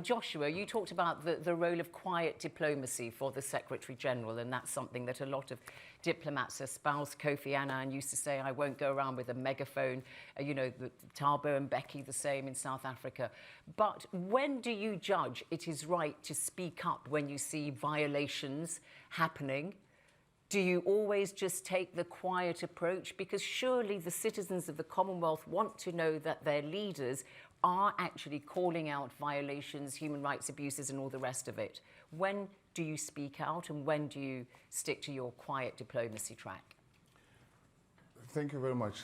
Joshua, you talked about the role of quiet diplomacy for the Secretary-General, and that's something that a lot of diplomats espouse. Kofi Annan used to say, I won't go around with a megaphone. You know, Thabo and Becky the same in South Africa. But when do you judge it is right to speak up when you see violations happening? Do you always just take the quiet approach? Because surely the citizens of the Commonwealth want to know that their leaders are actually calling out violations, human rights abuses and all the rest of it. When do you speak out and when do you stick to your quiet diplomacy track? Thank you very much.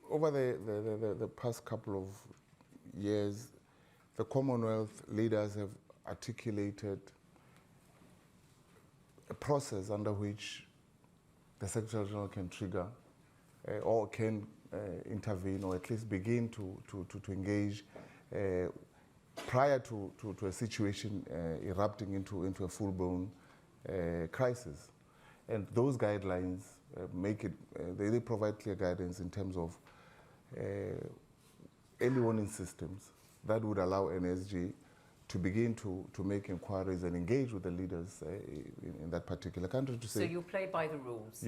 Over the past couple of years, the Commonwealth leaders have articulated a process under which the Secretary-General can trigger or can intervene or at least begin to engage prior to a situation erupting into a full-blown crisis. And those guidelines make it, they provide clear guidance in terms of early warning systems that would allow NSG to begin to make inquiries and engage with the leaders in that particular country to say... So you play by the rules?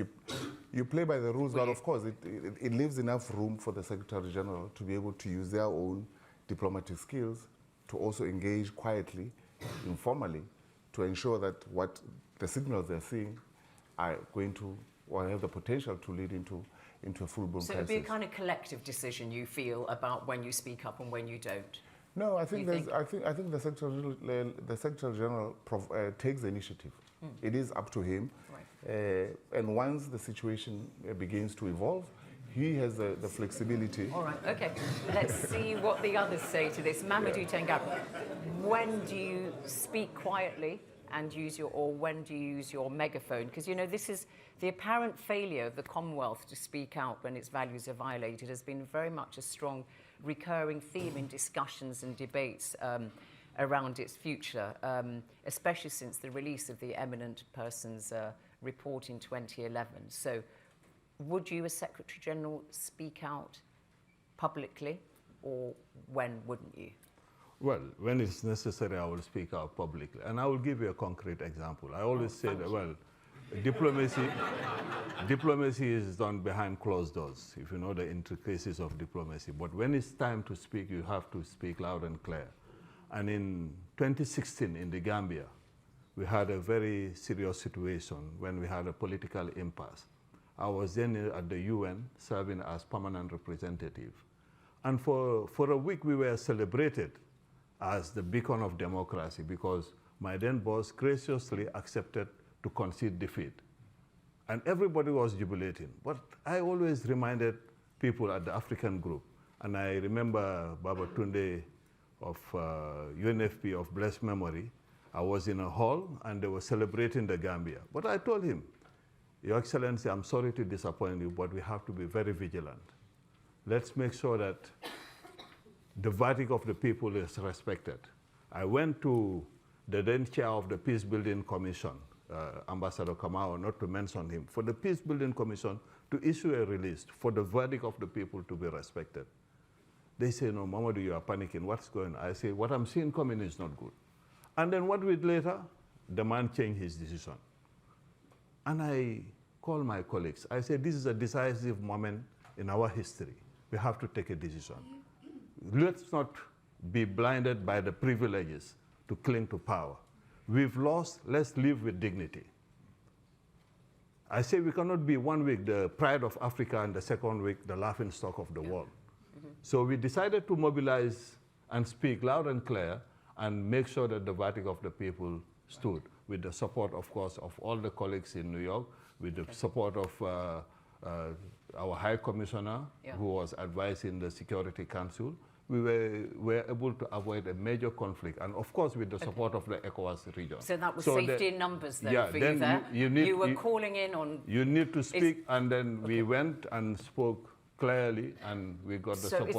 You play by the rules, but of course it leaves enough room for the Secretary-General to be able to use their own diplomatic skills to also engage quietly, informally, to ensure that what the signals they're seeing are going to, or have the potential to lead into a full-blown crisis. So it would be a kind of collective decision, you feel, about when you speak up and when you don't? No, I think the Secretary General takes the initiative. It is up to him, right. And once the situation begins to evolve, he has the flexibility. All right, okay. Let's see what the others say to this. Mamadou Tengaru, when do you speak quietly and use your, or when do you use your megaphone? Because, you know, this is the apparent failure of the Commonwealth to speak out when its values are violated has been very much a strong recurring theme in discussions and debates around its future, especially since the release of the Eminent Persons report in 2011. So would you as Secretary-General speak out publicly, or when wouldn't you? Well, when it's necessary, I will speak out publicly. And I will give you a concrete example. I always say that, well, diplomacy is done behind closed doors, if you know the intricacies of diplomacy. But when it's time to speak, you have to speak loud and clear. And in 2016, in the Gambia, we had a very serious situation when we had a political impasse. I was then at the UN serving as permanent representative. And for a week, we were celebrated as the beacon of democracy because my then boss graciously accepted to concede defeat. And everybody was jubilating. But I always reminded people at the African group, and I remember Baba Tunde of UNFP of blessed memory, I was in a hall and they were celebrating the Gambia. But I told him, Your Excellency, I'm sorry to disappoint you, but we have to be very vigilant. Let's make sure that the verdict of the people is respected. I went to the then chair of the Peace Building Commission, Ambassador Kamau, not to mention him, for the Peace Building Commission to issue a release for the verdict of the people to be respected. They say, no, Mamadou, you are panicking. What's going on? I say, what I'm seeing coming is not good. And then 1 week later, the man changed his decision. And I called my colleagues. I said, this is a decisive moment in our history. We have to take a decision. Let's not be blinded by the privileges to cling to power. We've lost, let's live with dignity. I say we cannot be 1 week the pride of Africa and the second week the laughingstock of the world. So we decided to mobilize and speak loud and clear and make sure that the verdict of the people stood, with the support, of course, of all the colleagues in New York, with the support of our High Commissioner, who was advising the Security Council. We were able to avoid a major conflict, and of course with the support of the ECOWAS region. So that was safety in numbers then for you there? You were calling in on... You need to speak, and then we went and spoke clearly, and we got the support.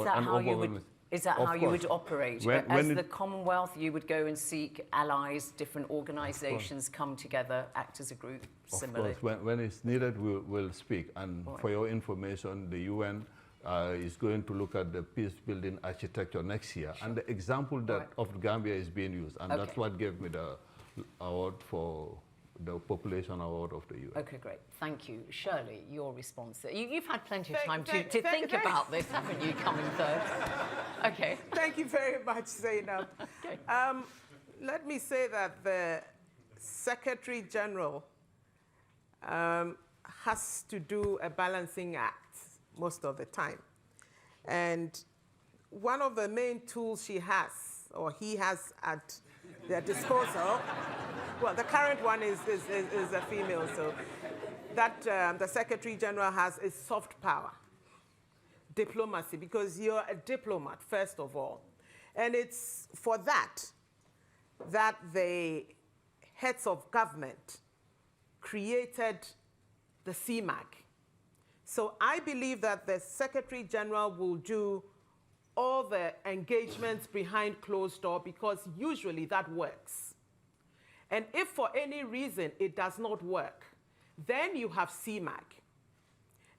Is that how you would operate? As the Commonwealth, you would go and seek allies, different organizations come together, act as a group, similarly? Of course, when it's needed, we'll speak. And for your information, the UN is going to look at the peace building architecture next year. Sure. And the example that of Gambia is being used. And that's what gave me the award for the Population Award of the UN. Okay, great. Thank you. Shirley, your response. You've had plenty of time to think about this, haven't you, coming third? Okay. Thank you very much, Zainab. Okay. Let me say that the Secretary General has to do a balancing act most of the time. And one of the main tools she has, or he has at their disposal, well, the current one is a female, so that the Secretary General has is soft power, diplomacy, because you're a diplomat, first of all. And it's for that the heads of government created the CMAG. So I believe that the Secretary General will do all the engagements behind closed door because usually that works. And if for any reason it does not work, then you have CMAG.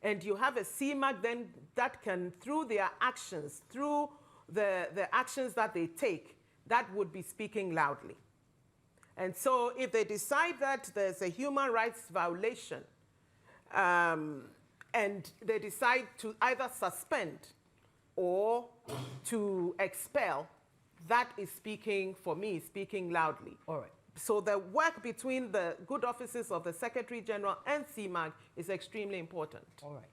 And you have a CMAG then that can, through their actions, through the actions that they take, that would be speaking loudly. And so if they decide that there's a human rights violation, and they decide to either suspend or to expel, that is speaking, for me, speaking loudly. All right. So the work between the good offices of the Secretary General and CMAG is extremely important. All right.